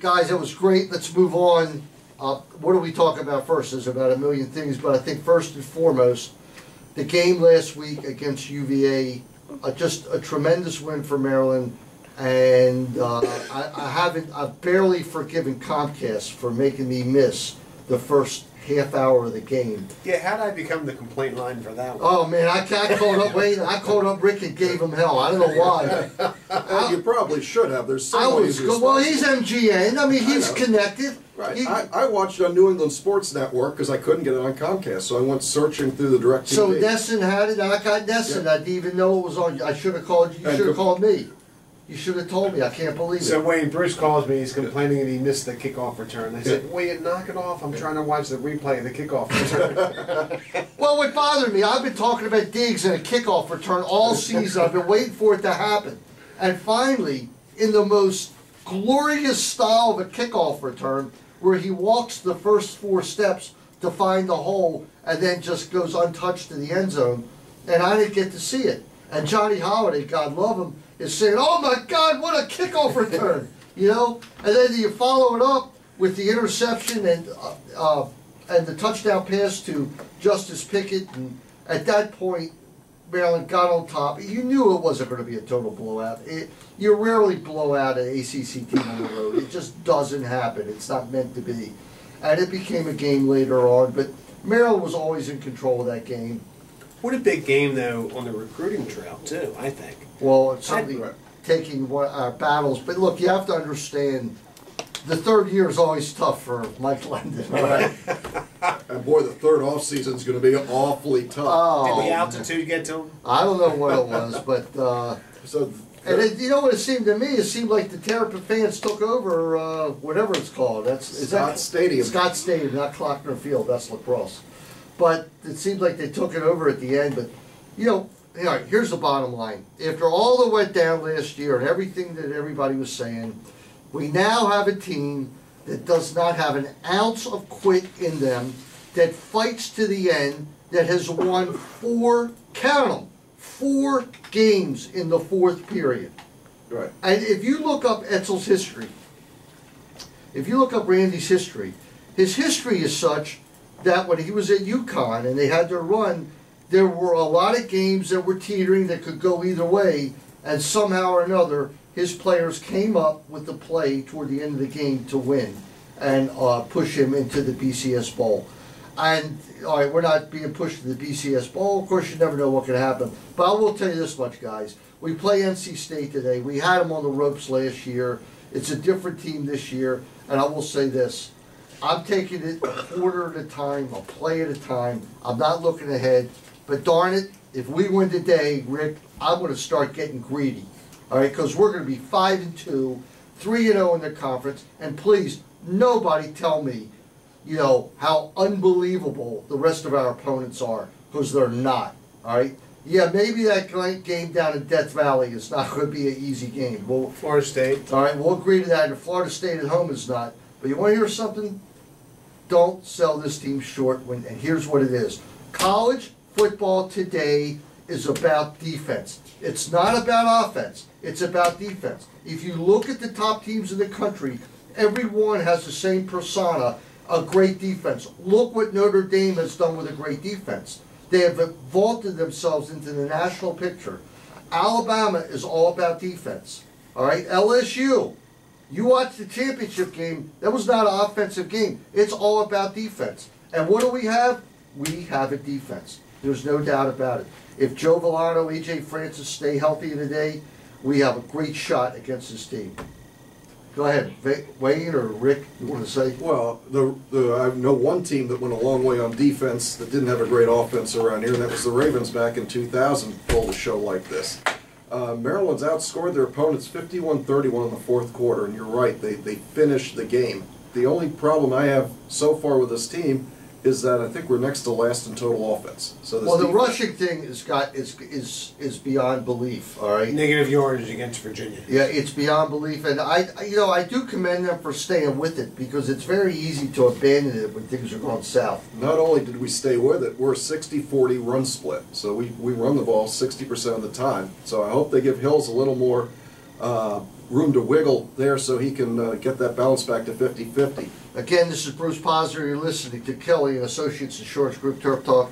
guys, it was great. Let's move on. What do we talk about first? There's about a million things, but I think first and foremost, the game last week against UVA, just a tremendous win for Maryland. And I've barely forgiven Comcast for making me miss the first half hour of the game. Yeah, how did I become the complaint line for that one? Oh man, I called up Wayne. I called up Rick and gave him hell. I don't know why. You probably should have. There's I someone was good. Well, he's MGN. I mean, he's I know. connected. Right. I watched it on New England Sports Network because I couldn't get it on Comcast, so I went searching through the DirecTV. So Nesson had it. I got Nesson. Yeah. I didn't even know it was on. I should have called you. You should have called me. You should have told me. I can't believe it. So Wayne, Bruce calls me. He's complaining that he missed the kickoff return. I said, "Wait, knock it off. I'm trying to watch the replay of the kickoff return." Well, what bothered me, I've been talking about Diggs and a kickoff return all season. I've been waiting for it to happen. And finally, in the most glorious style of a kickoff return, where he walks the first 4 steps to find the hole and then just goes untouched to the end zone, and I didn't get to see it. And Johnny Holiday, God love him, is saying, "Oh my God, what a kickoff return!" You know, and then you follow it up with the interception and the touchdown pass to Justice Pickett, and at that point, Maryland got on top. You knew it wasn't going to be a total blowout. You rarely blow out an ACC team on the road. It just doesn't happen. It's not meant to be. And it became a game later on, but Maryland was always in control of that game. What a big game, though, on the recruiting trail, too, I think. Well, it's certainly taking our battles. But look, you have to understand, the third year is always tough for Mike London. Right? And boy, the third off season is going to be awfully tough. Oh, Did the altitude get to him? I don't know what it was, but and you know what it seemed to me? It seemed like the Terrapin fans took over whatever it's called. Scott Stadium. Scott Stadium, not Klockner Field. That's lacrosse. But it seemed like they took it over at the end. But you know, here's the bottom line. After all that went down last year and everything that everybody was saying, we now have a team that does not have an ounce of quit in them, that fights to the end, that has won 4, count them, 4 games in the 4th period. Right. And if you look up Etzel's history, if you look up Randy's history, his history is such that when he was at UConn and they had their run, there were a lot of games that were teetering that could go either way, and somehow or another, his players came up with the play toward the end of the game to win and push him into the BCS Bowl. And, all right, we're not being pushed to the BCS Bowl. Of course, you never know what can happen. But I will tell you this much, guys. We play NC State today. We had them on the ropes last year. It's a different team this year. And I will say this. I'm taking it a quarter at a time, a play at a time. I'm not looking ahead. But darn it, if we win today, Rick, I'm going to start getting greedy. All right, because we're going to be 5-2, 3-0 in the conference. And please, nobody tell me, you know, how unbelievable the rest of our opponents are, because they're not. All right? Yeah, maybe that game down in Death Valley is not going to be an easy game. Florida State. All right, we'll agree to that. And Florida State at home is not. But you want to hear something? Don't sell this team short. And here's what it is. College football today is about defense. It's not about offense. It's about defense. If you look at the top teams in the country, everyone has the same persona, a great defense. Look what Notre Dame has done with a great defense. They have vaulted themselves into the national picture. Alabama is all about defense. All right, LSU, you watch the championship game, that was not an offensive game. It's all about defense. And what do we have? We have a defense. There's no doubt about it. If Joe Villano, A.J. Francis stay healthy today, we have a great shot against this team. Go ahead, Wayne or Rick, you want to say? Well, I know one team that went a long way on defense that didn't have a great offense around here, and that was the Ravens back in 2000, pulled a show like this. Maryland's outscored their opponents 51-31 in the 4th quarter, and you're right, they finished the game. The only problem I have so far with this team is that I think we're next to last in total offense. So this the rushing thing is beyond belief. All right. Negative yardage against Virginia. Yeah, it's beyond belief, and I do commend them for staying with it, because it's very easy to abandon it when things are going south. Not only did we stay with it, we're a 60-40 run split, so we run the ball 60% of the time. So I hope they give Hills a little more room to wiggle there so he can get that balance back to 50-50. Again, this is Bruce Posner. You're listening to Kelly and Associates Insurance Group Turf Talk.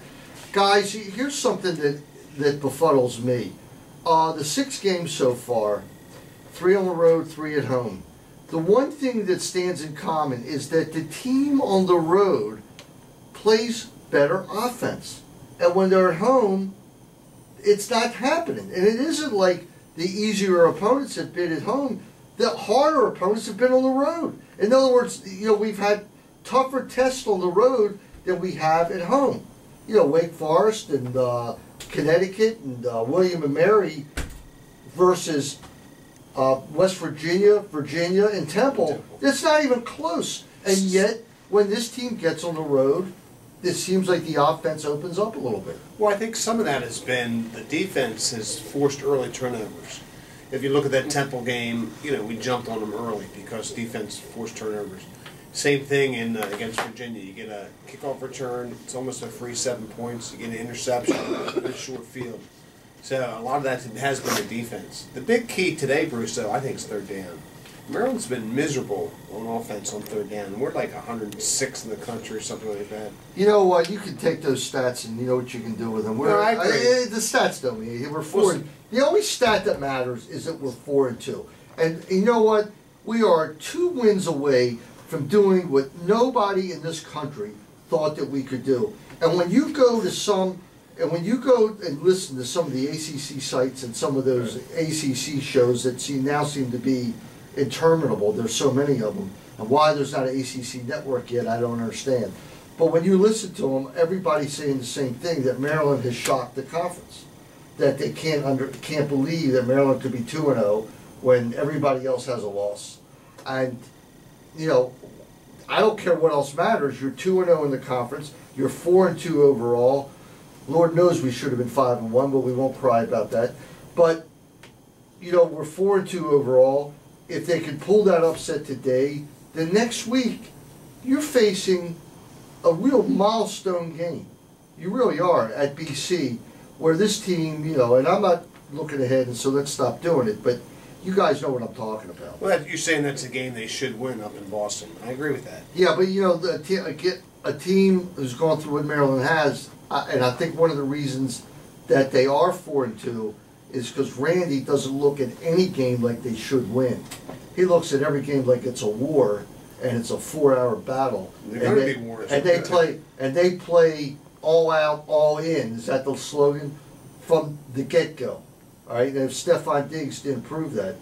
Guys, here's something that befuddles me. The 6 games so far, 3 on the road, 3 at home. The one thing that stands in common is that the team on the road plays better offense. And when they're at home, it's not happening. And it isn't like the easier opponents have been at home. The harder opponents have been on the road. In other words, we've had tougher tests on the road than we have at home. Wake Forest and Connecticut and William and Mary versus West Virginia, and Temple. It's not even close. And yet, when this team gets on the road, it seems like the offense opens up a little bit. Well, I think some of that has been the defense has forced early turnovers. If you look at that Temple game, we jumped on them early because defense forced turnovers. Same thing in against Virginia. You get a kickoff return, it's almost a free 7 points. You get an interception in a short field. So a lot of that has been the defense. The big key today, Bruce, though, I think is 3rd down. Maryland's been miserable on offense on 3rd down. We're like 106 in the country or something like that. You know what? You can take those stats and you know what you can do with them. I agree. The stats don't mean anything. We're 4. The only stat that matters is that we're 4-2. And you know what? We are 2 wins away from doing what nobody in this country thought that we could do. And when you go and listen to some of the ACC sites and some of those ACC shows that now seem to be interminable, there's so many of them, and why there's not an ACC network yet, I don't understand. But when you listen to them, everybody's saying the same thing, that Maryland has shocked the conference, that they can't believe that Maryland could be 2-0 when everybody else has a loss. And I don't care what else matters. You're 2-0 in the conference. You're 4-2 overall. Lord knows we should have been 5-1, but we won't cry about that. But we're 4-2 overall. If they could pull that upset today, the next week you're facing a real milestone game. You really are at BC, where this team, and I'm not looking ahead, and so let's stop doing it. But you guys know what I'm talking about. Well, you're saying that's a game they should win up in Boston. I agree with that. Yeah, but a team who's gone through what Maryland has, and I think one of the reasons that they are 4-2 is because Randy doesn't look at any game like they should win. He looks at every game like it's a war and it's a 4-hour battle. They're going to be wars. And they play all out, all in. Is that the slogan? From the get-go. All right, and if Stephon Diggs didn't prove that.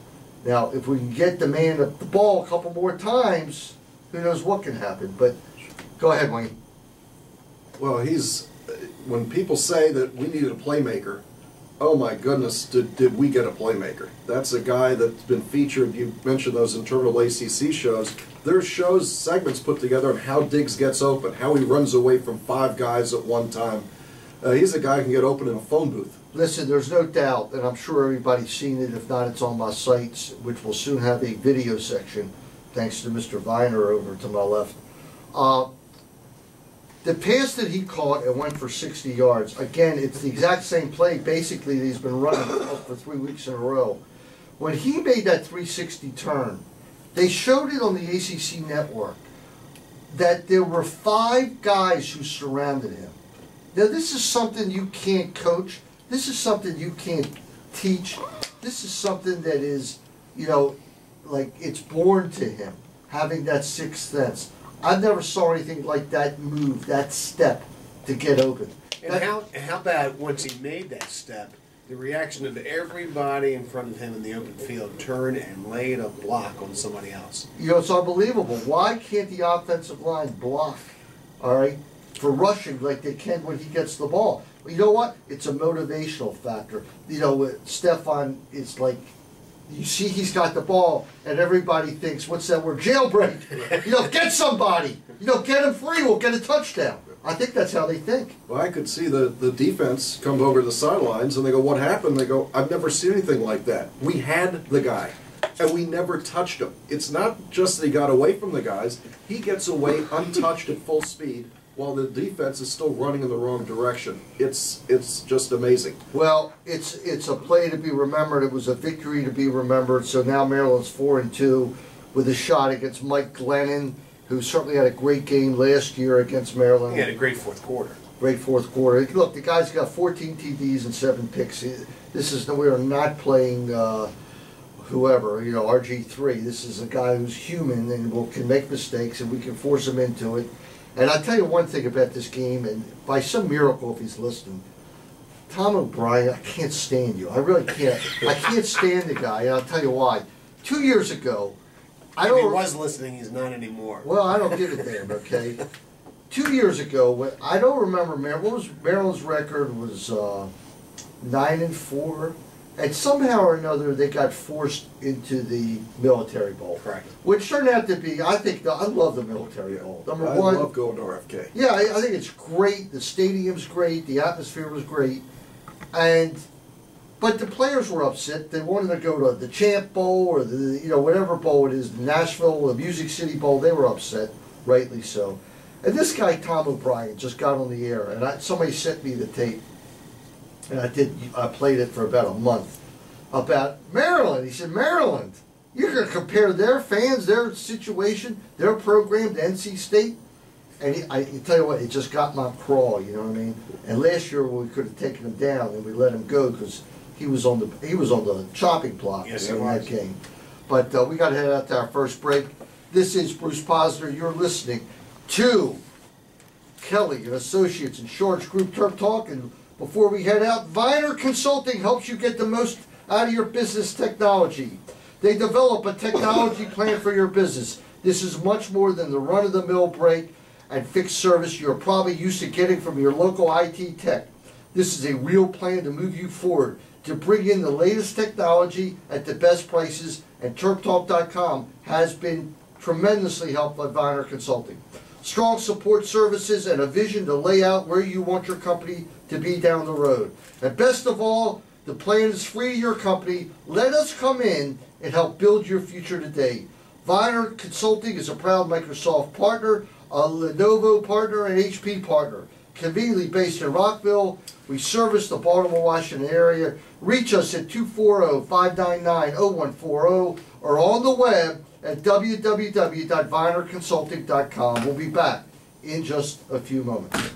Now, if we can get the man the ball a couple more times, who knows what can happen. But go ahead, Wayne. Well, when people say that we needed a playmaker, oh my goodness, did we get a playmaker? That's a guy that's been featured. You mentioned those internal ACC shows. There's segments put together on how Diggs gets open, how he runs away from 5 guys at one time. He's a guy who can get open in a phone booth. Listen, there's no doubt, and I'm sure everybody's seen it. If not, it's on my sites, which will soon have a video section, thanks to Mr. Viner over to my left. The pass that he caught and went for 60 yards, again, it's the exact same play, basically, that he's been running for 3 weeks in a row. When he made that 360 turn, they showed it on the ACC network that there were 5 guys who surrounded him. Now, this is something you can't coach. This is something you can't teach. This is something that is, like it's born to him, having that 6th sense. I've never saw anything like that move, that step to get open. And how about once he made that step, the reaction of everybody in front of him in the open field turned and laid a block on somebody else? It's unbelievable. Why can't the offensive line block, all right, for rushing like they can when he gets the ball? Well, you know what? It's a motivational factor. Stephon is like, you see he's got the ball, and everybody thinks, what's that word? Jailbreak. Get somebody. Get him free. We'll get a touchdown. I think that's how they think. Well, I could see the defense come over to the sidelines, and they go, what happened? They go, I've never seen anything like that. We had the guy, and we never touched him. It's not just that he got away from the guys. He gets away untouched at full speed, while the defense is still running in the wrong direction. It's just amazing. Well, it's a play to be remembered. It was a victory to be remembered. So now Maryland's 4-2 with a shot against Mike Glennon, who certainly had a great game last year against Maryland. He had a great fourth quarter. Great fourth quarter. Look, the guy's got 14 TDs and 7 picks. We are not playing whoever, RG3. This is a guy who's human and can make mistakes, and we can force him into it. And I'll tell you one thing about this game, and by some miracle, if he's listening, Tom O'Brien, I can't stand you. I really can't. I can't stand the guy, and I'll tell you why. 2 years ago, If he was listening, he's not anymore. Well, I don't give a damn, okay? 2 years ago, I don't remember, what was Maryland's record was 9-4, and somehow or another they got forced into the Military Bowl. Correct. Which turned out to be, I love the Military Bowl. Number I one, love going to RFK. yeah, I think it's great. The stadium's great. The atmosphere was great, but the players were upset. They wanted to go to the Champ Bowl or the whatever bowl it is, the Nashville, the Music City Bowl. They were upset, rightly so. And this guy Tom O'Brien just got on the air, and somebody sent me the tape, and I played it for about a month about Maryland. He said, Maryland, you're going to compare their fans, their situation, their program to NC State? And I tell you what, it just got my craw, you know what I mean? And last year we could have taken him down and we let him go because he was on the chopping block in that game. But we got to head out to our first break. This is Bruce Posner. You're listening to Kelly and Associates Insurance Group TerpTalk. And before we head out, Viner Consulting helps you get the most out of your business technology. They develop a technology plan for your business. This is much more than the run-of-the-mill break and fixed service you're probably used to getting from your local IT tech. This is a real plan to move you forward, to bring in the latest technology at the best prices, and TerpTalk.com has been tremendously helped by Viner Consulting. Strong support services and a vision to lay out where you want your company to be down the road. And best of all, the plan is free to your company. Let us come in and help build your future today. Viner Consulting is a proud Microsoft partner, a Lenovo partner, and HP partner. Conveniently based in Rockville, we service the Baltimore, Washington area. Reach us at 240-599-0140 or on the web at www.vinerconsulting.com. We'll be back in just a few moments.